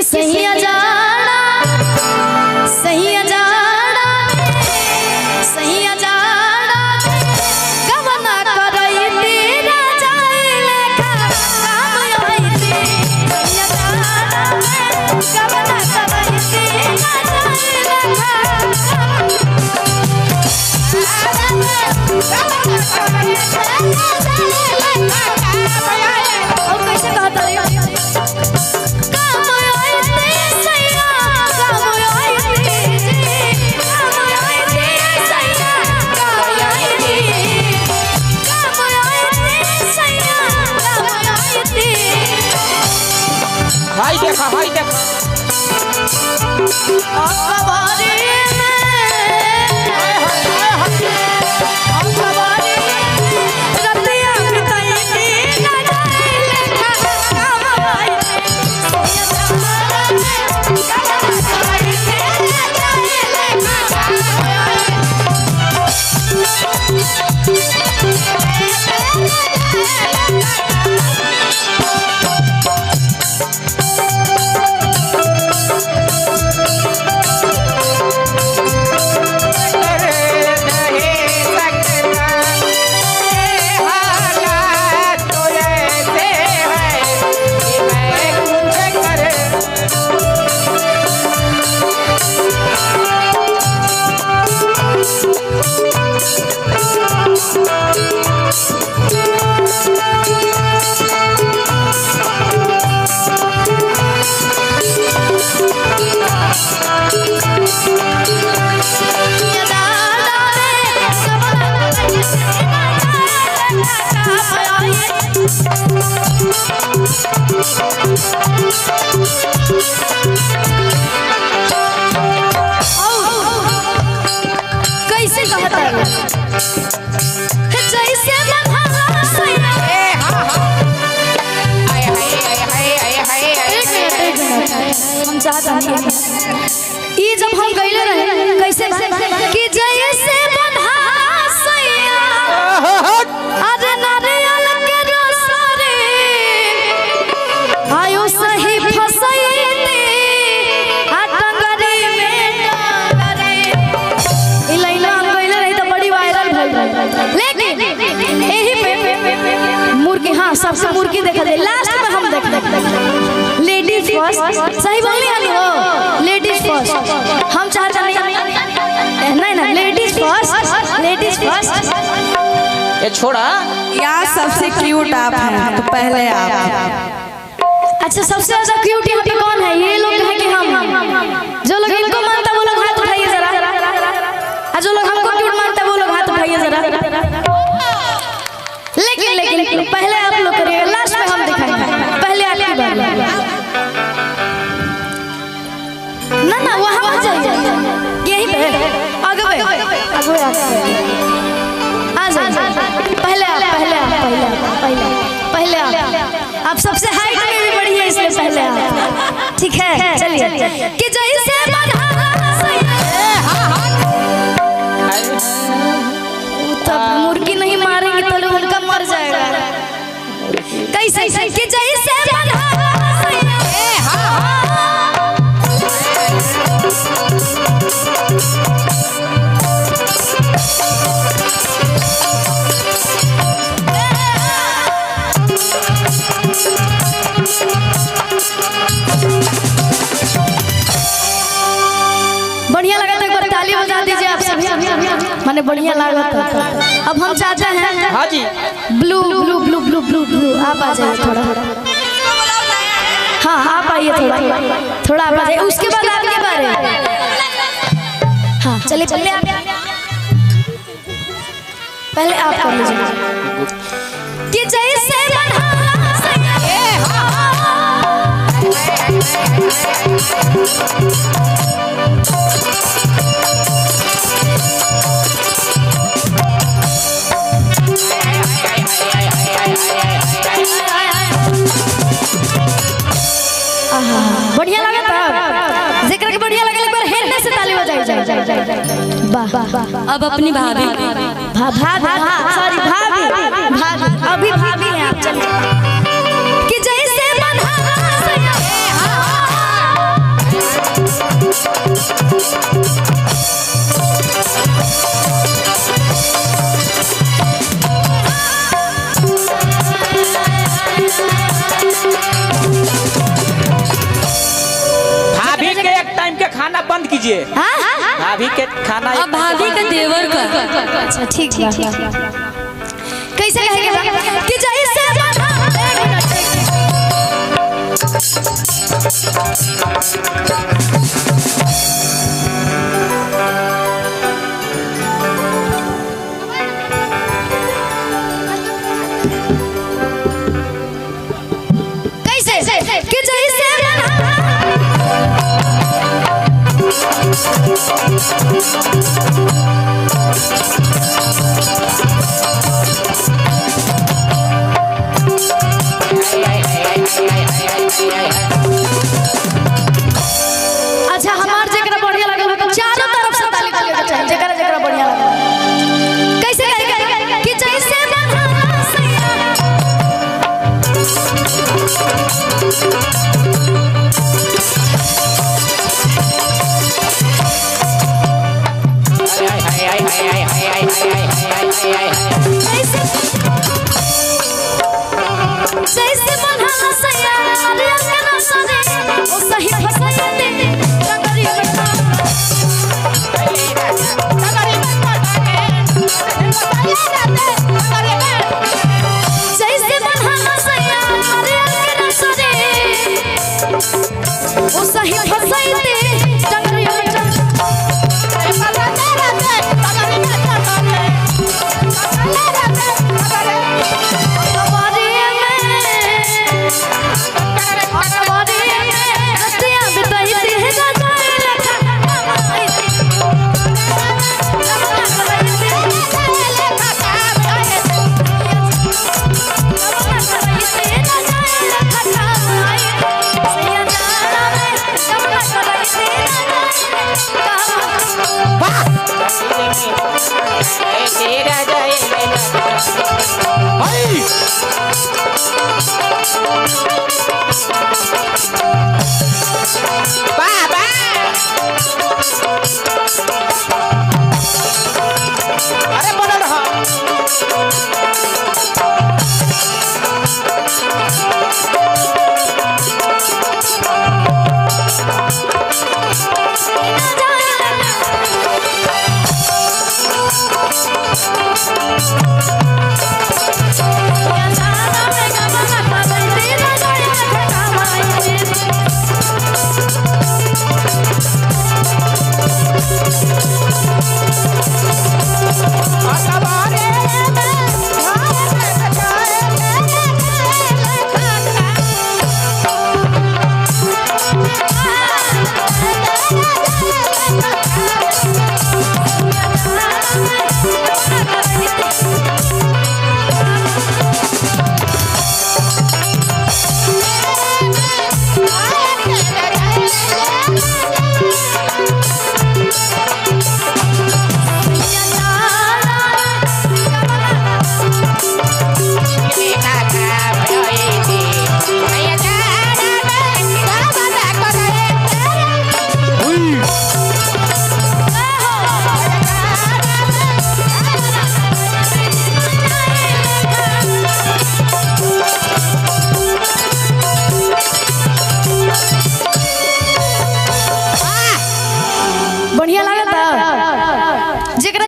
कि सही अजाड़ा सही अजाड़ा सही अजाड़ा गवना करई तेरा जाए लेखा काम आई थी सही अजाड़ा गवना करई तेरा जाए लेखा और कैसे कहता है हाय देखा हाय देखा कैसे कहता है जैसे हम चाहते हैं ये जब हम गईले रहे कैसे कि जैसे बंधा सैया अरे नारियल के रसरे आयो सही फसैते आ टंगरी में टंगरे ई लाइन हम गईले रही तो बड़ी वायरल भइल लेकिन यही पे मुर्गी हां सबसे मुर्गी देखा दे लास्ट में हम देख लेडीज फर्स्ट सही बोल रही हो लेडीज फर्स्ट हम चाहते नहीं ना लेडीज फर्स्ट ये छोड़ा यार सबसे क्यूट आप हैं तो पहले आप। अच्छा सबसे ज्यादा क्यूट यहाँ पे कौन है ये लोग हैं कि हम जो लोग इनको मानता वो लोग हाथ उठाइए जरा जो लोग हमको क्यूट मानता वो लोग हाथ उठाइए जरा लेकिन पहले आप लोग करिएगा लास्ट में हम दिखाएंगे पहले आपकी बारी ना वहाँ मत जाइए यहीं पे आगे आ जाइए पहले आप सबसे हाइट में भी बढ़ी है इसलिए पहले आप ठीक है चलिए कि जैसे तब मुर्गी नहीं मारेंगे तो उनका मर जाएगा कैसे कि जैसे बढ़िया लगा तो एक बार ताली बजा दीजिए आप सभी माने बढ़िया लगा था। अब हम चाहते हैं हाँ जी blue blue blue blue blue blue आप आ जाइए थोड़ा हाँ आप आइए थोड़ा आप आ जाइए उसके बाद आपके बारे हाँ चलिए पहले आप कर लीजिए कि जैसे बढ़िया लगा था जिक्र के बढ़िया लगा एक बार हेलने से ताली बजाई वाह अब अपनी भाभी सॉरी भाभी अभी भाभी हैं आप चलिए कि जैसे लीजिए। हाँ भाभी के खाना अब भाभी का देवर का अच्छा ठीक है कैसे कहेंगे कि जैसे कैसे कि जैसे अच्छा हमार जेकरा बढ़िया लगल तो चारों तरफ से ताली बजावे के चाहिए जेकरा जेकरा बढ़िया लगल कैसे कहेंगे कि जैसे बंधा सैया जैसे बंधा सैया अरे केना सने ओ सही फसाते टंगरी जैसे बंधा सैया अरे केना सने ओ सही फसाते टंगरी भाई